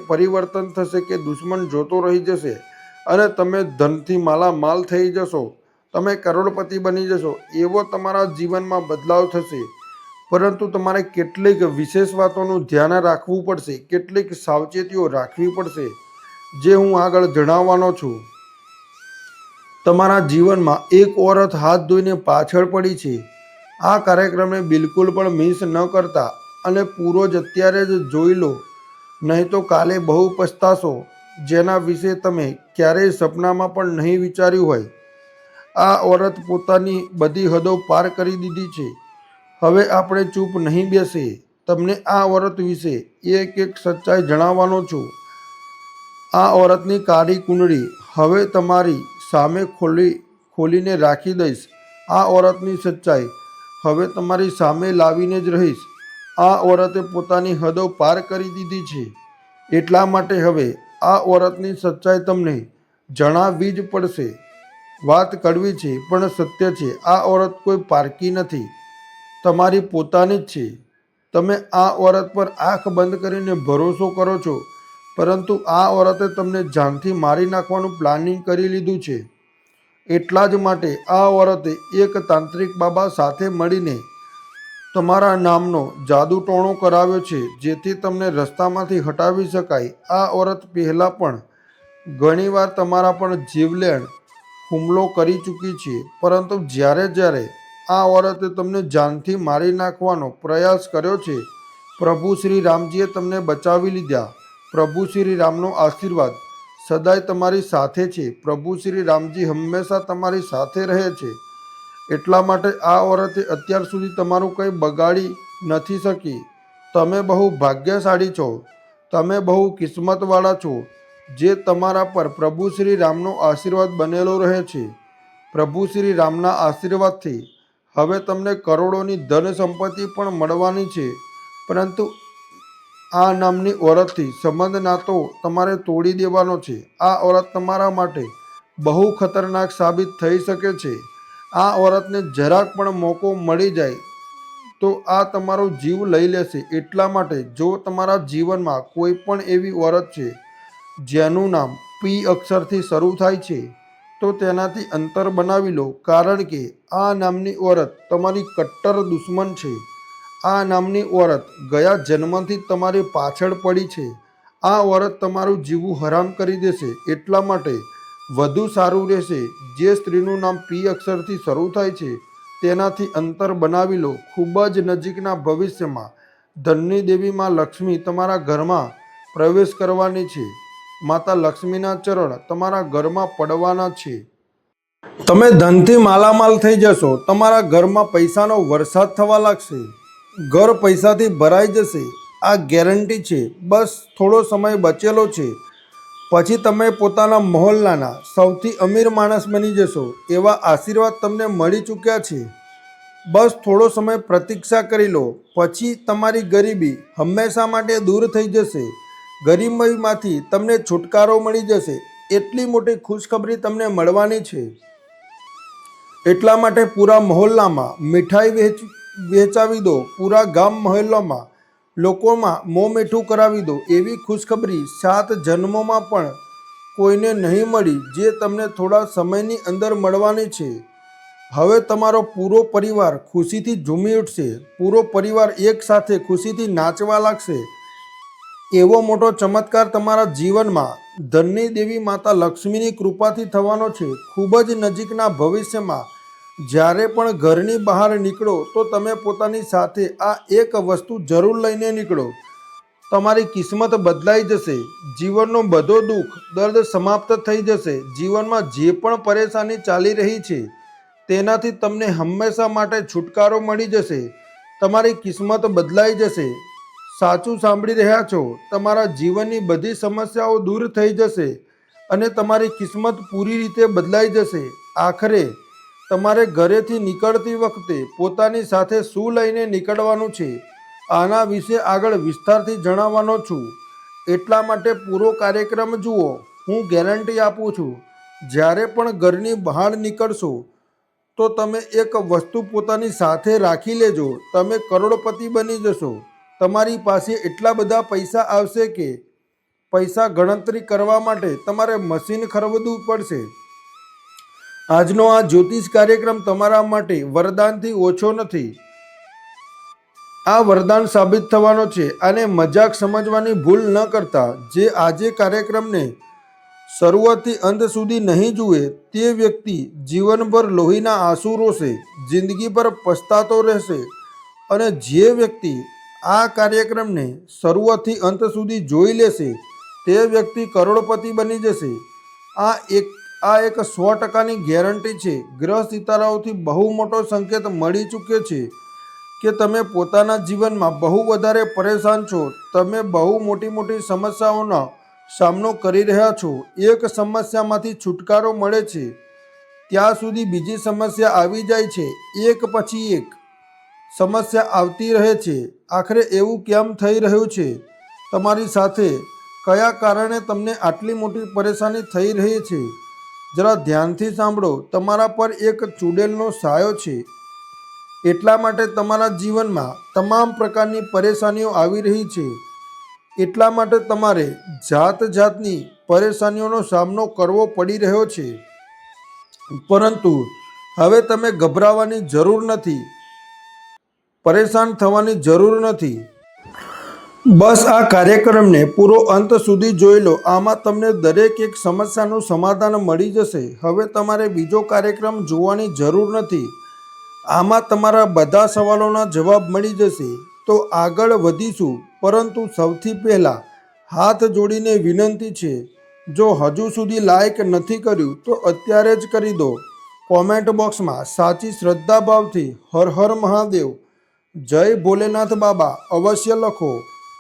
પરિવર્તન થશે કે દુશ્મન જોતો રહી જશે અને તમે ધનથી માલામાલ થઈ જશો. તમે કરોડપતિ બની જશો. એવો તમારા જીવનમાં બદલાવ થશે. પરંતુ તમારે કેટલીક વિશેષ વાતોનું ધ્યાન રાખવું પડશે, કેટલીક સાવચેતીઓ રાખવી પડશે, જે હું આગળ જણાવવાનો છું. તમારા જીવનમાં એક ઓરત હાથ ધોઈને પાછળ પડી છે. આ કાર્યક્રમને બિલકુલ પણ મિસ ન કરતા અને પૂરો જ અત્યારે જ જોઈ લો, નહીં તો કાલે બહુ પછતાશો, જેના વિશે તમે ક્યારેય સપનામાં પણ નહીં વિચાર્યું હોય. આ ઓરત પોતાની બધી હદો પાર કરી દીધી છે. હવે આપણે ચૂપ નહીં બેસીએ. તમને આ ઓરત વિશે એક એક સચ્ચાઈ જણાવવાનો છું. આ ઓરતની કાળી કુંડળી હવે તમારી સામે ખોલીને રાખી દઈશ. આ ઓરતની સચ્ચાઈ હવે તમારી સામે લાવીને જ રહીશ. આ ઓરતે પોતાની હદો પાર કરી દીધી છે, એટલા માટે હવે આ ઓરતની સચ્ચાઈ તમને જણાવવી જ પડશે. વાત કડવી છે પણ સત્ય છે. આ औरत કોઈ પારકી નથી, તમારી પોતાની જ છે. તમે આ औरत પર આંખ બંધ કરીને ભરોસો કરો છો, પરંતુ આ औरते તમને જાનથી મારી નાખવાનું પ્લાનિંગ કરી લીધું છે. એટલા જ માટે આ औरते એક તાંત્રિક બાબા સાથે મળીને તમારા નામનો જાદુ ટોણો કરાવ્યો છે, જેથી તમને રસ્તામાંથી હટાવી શકાય. આ औरत પહેલાં પણ ઘણીવાર તમારા પર જીવલેણ હુમલો કરી ચૂકી છે, પરંતુ જ્યારે આ औरते તમને જાનથી મારી નાખવાનો પ્રયાસ કર્યો છે, પ્રભુ શ્રી રામજીએ તમને બચાવી લીધા. પ્રભુ શ્રી રામનો આશીર્વાદ સદાય તમારી સાથે છે. પ્રભુ શ્રી રામજી હંમેશા તમારી સાથે રહે છે. એટલા માટે આ औरते અત્યાર સુધી તમારું કંઈ બગાડી નથી શકી. તમે બહુ ભાગ્યશાળી છો, તમે બહુ કિસ્મતવાળા છો, જે તમારા પર પ્રભુ શ્રી રામનો આશીર્વાદ બનેલો રહે છે. પ્રભુ શ્રી રામના આશીર્વાદથી હવે તમને કરોડોની ધન સંપત્તિ પણ મળવાની છે, પરંતુ આ નામની औरतથી સંબંધ નાતો તમારે તોડી દેવાનો છે. આ औरत તમારા માટે બહુ ખતરનાક સાબિત થઈ શકે છે. આ औरतને જરાક પણ મોકો મળી જાય તો આ તમારો જીવ લઈ લેશે. એટલા માટે જો તમારા જીવનમાં કોઈ પણ એવી औरत છે જેનું નામ પી અક્ષરથી શરૂ થાય છે, તો તેનાથી અંતર બનાવી લો, કારણ કે આ નામની औरत તમારી કટ્ટર દુશ્મન છે. આ નામની औरत ગયા જન્મથી તમારી પાછળ પડી છે. આ औरत તમારું જીવવું હરામ કરી દેશે. એટલા માટે વધુ સારું રહેશે જે સ્ત્રીનું નામ પી અક્ષરથી શરૂ થાય છે તેનાથી અંતર બનાવી લો. ખૂબ જ નજીકના ભવિષ્યમાં ધનની દેવી માં લક્ષ્મી તમારા ઘરમાં પ્રવેશ કરવાની છે. માતા લક્ષ્મીના ચરણ તમારા ઘરમાં પડવાના છે. તમે ધનથી માલામાલ થઈ જશો. તમારા ઘરમાં પૈસાનો વરસાદ થવા લાગશે. ઘર પૈસાથી ભરાઈ જશે. આ ગેરંટી છે. બસ થોડો સમય બચેલો છે, પછી તમે પોતાના મહોલ્લાના સૌથી અમીર માણસ બની જશો. એવા આશીર્વાદ તમને મળી ચૂક્યા છે. બસ થોડો સમય પ્રતીક્ષા કરી લો, પછી તમારી ગરીબી હંમેશા માટે દૂર થઈ જશે. ગરીબીમાંથી તમને છુટકારો મળી જશે. એટલી મોટી ખુશખબરી તમને મળવાની છે. એટલા માટે પૂરા મહોલ્લામાં મીઠાઈ વેચાવી દો. પૂરા ગામ મહોલ્લામાં લોકોમાં મોં મીઠું કરાવી દો. એવી ખુશખબરી 7 જન્મોમાં પણ કોઈને નહીં મળી જે તમને થોડા સમયની અંદર મળવાની છે. હવે તમારો પૂરો પરિવાર ખુશીથી ઝૂમી ઉઠશે. પૂરો પરિવાર એક સાથે ખુશીથી નાચવા લાગશે. એવો મોટો ચમત્કાર તમારા જીવનમાં ધનની દેવી માતા લક્ષ્મીની કૃપાથી થવાનો છે. ખૂબ જ નજીકના ભવિષ્યમાં જ્યારે પણ ઘરની બહાર નીકળો તો તમે પોતાની સાથે આ એક વસ્તુ જરૂર લઈને નીકળો. તમારી કિસ્મત બદલાઈ જશે. જીવનનો બધો દુઃખ દર્દ સમાપ્ત થઈ જશે. જીવનમાં જે પણ પરેશાની ચાલી રહી છે તેનાથી તમને હંમેશા માટે છુટકારો મળી જશે. તમારી કિસ્મત બદલાઈ જશે. સાચું સાંભળી રહ્યા છો. તમારા જીવનની બધી સમસ્યાઓ દૂર થઈ જશે અને તમારી કિસ્મત પૂરી રીતે બદલાઈ જશે. આખરે તમારે ઘરેથી નીકળતી વખતે પોતાની સાથે શું લઈને નીકળવાનું છે આના વિશે આગળ વિસ્તારથી જણાવવાનો છું. એટલા માટે પૂરો કાર્યક્રમ જુઓ. હું ગેરંટી આપું છું, જ્યારે પણ ઘરની બહાર નીકળશો તો તમે એક વસ્તુ પોતાની સાથે રાખી લેજો. તમે કરોડપતિ બની જશો. તમારી પાસે એટલા બધા પૈસા આવશે કે પૈસા ગણતરી કરવા માટે તમારે મશીન ખરીદવું પડશે. આજનો આ જ્યોતિષ કાર્યક્રમ તમારા માટે વરદાનથી ઓછો નથી. આ વરદાન સાબિત થવાનો છે. આને મજાક સમજવાની ભૂલ ન કરતા. જે આજે કાર્યક્રમને શરૂઆતથી અંત સુધી નહીં જુએ તે વ્યક્તિ જીવનભર લોહીના આંસુ રોશે, જિંદગીભર પછતાતો રહેશે. અને જે વ્યક્તિ આ કાર્યક્રમને શરૂઆતથી અંત સુધી જોઈ લેશે તે વ્યક્તિ કરોડપતિ બની જશે. આ એક 100%ની ગેરંટી છે. ગ્રહ સિતારાઓથી બહુ મોટો સંકેત મળી ચૂક્યો છે કે તમે પોતાના જીવનમાં બહુ વધારે પરેશાન છો. તમે બહુ મોટી સમસ્યાઓનો સામનો કરી રહ્યા છો. એક સમસ્યામાંથી છુટકારો મળે છે ત્યાં સુધી બીજી સમસ્યા આવી જાય છે. એક પછી એક સમસ્યા આવતી રહે છે. આખરે એવું કેમ થઈ રહ્યું છે તમારી સાથે? કયા કારણે તમને આટલી મોટી પરેશાની થઈ રહી છે? જરા ધ્યાનથી સાંભળો, તમારા પર એક ચૂડેલનો સાયો છે. એટલા માટે તમારા જીવનમાં તમામ પ્રકારની પરેશાનીઓ આવી રહી છે. એટલા માટે તમારે જાત જાતની પરેશાનીઓનો સામનો કરવો પડી રહ્યો છે. પરંતુ હવે તમે ગભરાવાની જરૂર નથી, પરેશાન થવાની જરૂર નથી. બસ આ કાર્યક્રમને પૂરો અંત સુધી જોઈ લો. આમાં તમને દરેક એક સમસ્યાનું સમાધાન મળી જશે. હવે તમારે બીજો કાર્યક્રમ જોવાની જરૂર નથી. આમાં તમારા બધા સવાલોના જવાબ મળી જશે. તો આગળ વધીશું, પરંતુ સૌથી પહેલાં હાથ જોડીને વિનંતી છે, જો હજુ સુધી લાઈક નથી કર્યું તો અત્યારે જ કરી દો. કોમેન્ટ બોક્સમાં સાચી શ્રદ્ધાભાવથી હર હર મહાદેવ, જય ભોલેનાથ બાબા અવશ્ય લખો.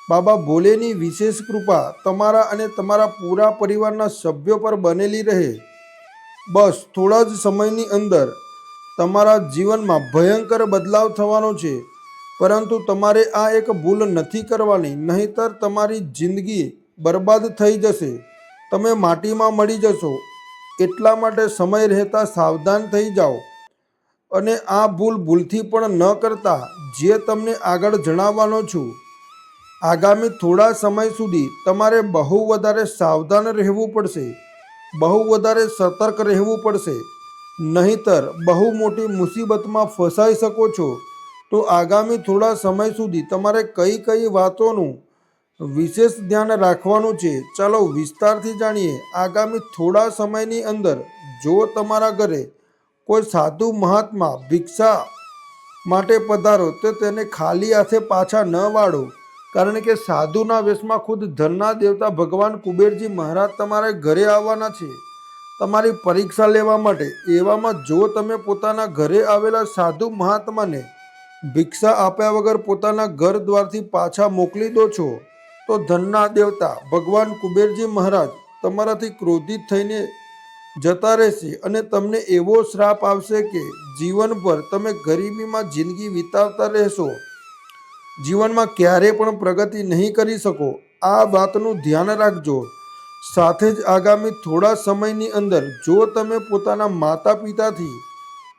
બાબા ભોલેની વિશેષ કૃપા તમારા અને તમારા પૂરા પરિવારના સભ્યો પર બનેલી રહે. બસ થોડા જ સમયની અંદર તમારા જીવનમાં ભયંકર બદલાવ થવાનો છે. પરંતુ તમારે આ એક ભૂલ નથી કરવાની, નહીંતર તમારી જિંદગી બરબાદ થઈ જશે. તમે માટીમાં મળી જશો. એટલા માટે સમય રહેતા સાવધાન થઈ જાઓ અને આ ભૂલથી પણ ન કરતા, જે તમને આગળ જણાવવાનો છું. આગામી થોડા સમય સુધી તમારે બહુ વધારે સાવધાન રહેવું પડશે, બહુ વધારે સતર્ક રહેવું પડશે, નહીંતર બહુ મોટી મુસીબતમાં ફસાઈ શકો છો. તો આગામી થોડા સમય સુધી તમારે કઈ કઈ વાતોનું વિશેષ ધ્યાન રાખવાનું છે, ચાલો વિસ્તારથી જાણીએ. આગામી થોડા સમયની અંદર જો તમારા ઘરે કોઈ સાધુ મહાત્મા ભિક્ષા માટે પધારો તો તેને ખાલી હાથે પાછા ન વાળો. કારણ કે સાધુના વેશમાં ખુદ ધનના દેવતા ભગવાન કુબેરજી મહારાજ તમારા ઘરે આવવાના છે, તમારી પરીક્ષા લેવા માટે. એવામાં જો તમે પોતાના ઘરે આવેલા સાધુ મહાત્માને ભિક્ષા આપ્યા વગર પોતાના ઘર દ્વારથી પાછા મોકલી દો છો, તો ધનના દેવતા ભગવાન કુબેરજી મહારાજ તમારાથી ક્રોધિત થઈને જતા રહેશે અને તમને એવો શ્રાપ આવશે કે જીવનભર તમે ગરીબીમાં જિંદગી વિતાવતા રહેશો. જીવનમાં ક્યારેય પણ પ્રગતિ નહીં કરી શકો. આ વાતનું ધ્યાન રાખજો. સાથે જ આગામી થોડા સમયની અંદર જો તમે પોતાના માતા પિતાથી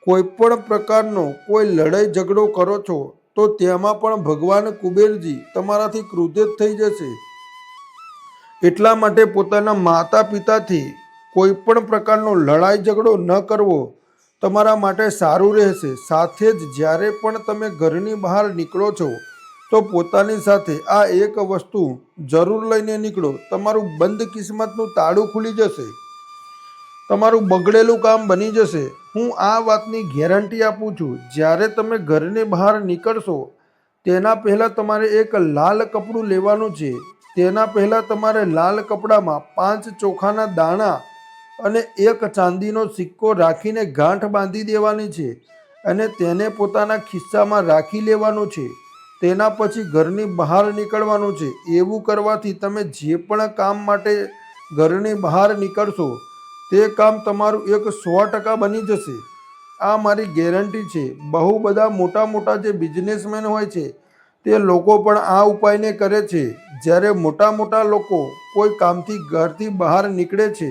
કોઈ પણ પ્રકારનો કોઈ લડાઈ ઝઘડો કરો છો, તો તેમાં પણ ભગવાન કુબેરજી તમારાથી ક્રોધિત થઈ જશે. એટલા માટે પોતાના માતા પિતાથી કોઈ પણ પ્રકારનો લડાઈ ઝઘડો ન કરવો તમારા માટે સારું રહેશે. સાથે જ જ્યારે પણ તમે ઘરની બહાર નીકળો છો તો પોતાની સાથે આ એક વસ્તુ જરૂર લઈને નીકળો. તમારું બંધ કિસ્મતનું તાળું ખુલી જશે, તમારું બગડેલું કામ બની જશે. હું આ વાતની ગેરંટી આપું છું. જ્યારે તમે ઘરની બહાર નીકળશો તેના પહેલાં તમારે એક લાલ કપડું લેવાનું છે. તેના પહેલાં તમારે લાલ કપડામાં 5 ચોખાના દાણા અને 1 ચાંદીનો સિક્કો રાખીને ગાંઠ બાંધી દેવાની છે અને તેને પોતાના ખિસ્સામાં રાખી લેવાનું છે. તેના પછી ઘરની બહાર નીકળવાનું છે. એવું કરવાથી તમે જે પણ કામ માટે ઘરની બહાર નીકળશો તે કામ તમારું 100% બની જશે. આ મારી ગેરંટી છે. બહુ બધા મોટા મોટા જે બિઝનેસમેન હોય છે તે લોકો પણ આ ઉપાયને કરે છે. જ્યારે મોટા મોટા લોકો કોઈ કામથી ઘરથી બહાર નીકળે છે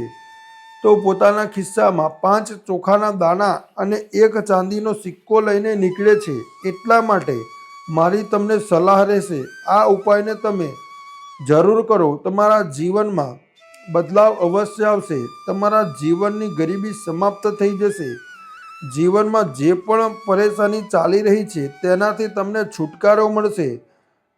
તો પોતાના ખિસ્સામાં 5 ચોખાના દાણા અને 1 ચાંદીનો સિક્કો લઈને નીકળે છે. એટલા માટે મારી તમને સલાહ રહેશે, આ ઉપાયને તમે જરૂર કરો. તમારા જીવનમાં બદલાવ અવશ્ય આવશે. તમારા જીવનની ગરીબી સમાપ્ત થઈ જશે. જીવનમાં જે પણ પરેશાની ચાલી રહી છે તેનાથી તમને છુટકારો મળશે.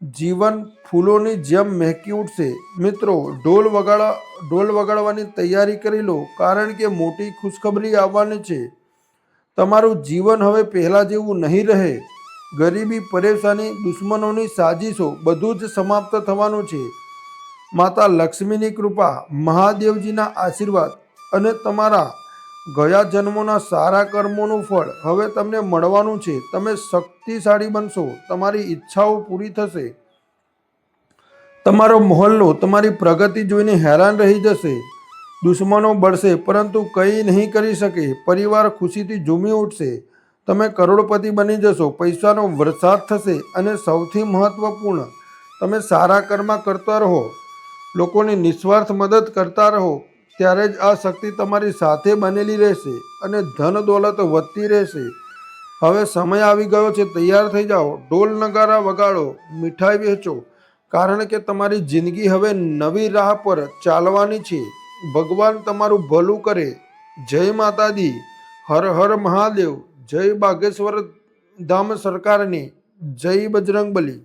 જીવન ફૂલોની જેમ મહેકી ઉઠશે. મિત્રો, ઢોલ વગાડવાની તૈયારી કરી લો, કારણ કે મોટી ખુશખબરી આવવાની છે. તમારું જીવન હવે પહેલાં જેવું નહીં રહે. ગરીબી, પરેશાની, દુશ્મનોની સાજિશો બધું જ સમાપ્ત થવાનું છે. માતા લક્ષ્મીની કૃપા, મહાદેવજીના આશીર્વાદ અને તમારા ગયા જન્મોના સારા કર્મોનું ફળ હવે તમને મળવાનું છે. તમે શક્તિશાળી બનશો. તમારી ઈચ્છાઓ પૂરી થશે. તમારો મહોલ્લો તમારી પ્રગતિ જોઈને હેરાન રહી જશે. દુશ્મનો બળશે પરંતુ કંઈ નહીં કરી શકે. પરિવાર ખુશીથી ઝૂમી ઉઠશે. તમે કરોડપતિ બની જશો. પૈસાનો વરસાદ થશે અને સૌથી મહત્વપૂર્ણ, તમે સારા કર્મ કરતા રહો, લોકોની નિસ્વાર્થ મદદ કરતા રહો. ત્યારે જ આ શક્તિ તમારી સાથે બનેલી રહેશે અને ધન દોલત વધતી રહેશે. હવે સમય આવી ગયો છે, તૈયાર થઈ જાઓ, ઢોલ નગારા વગાડો, મીઠાઈ વહેંચો, કારણ કે તમારી જિંદગી હવે નવી રાહ પર ચાલવાની છે. ભગવાન તમારું ભલું કરે. જય માતાજી. હર હર મહાદેવ. જય બાગેશ્વર ધામ સરકારની. જય બજરંગબલી.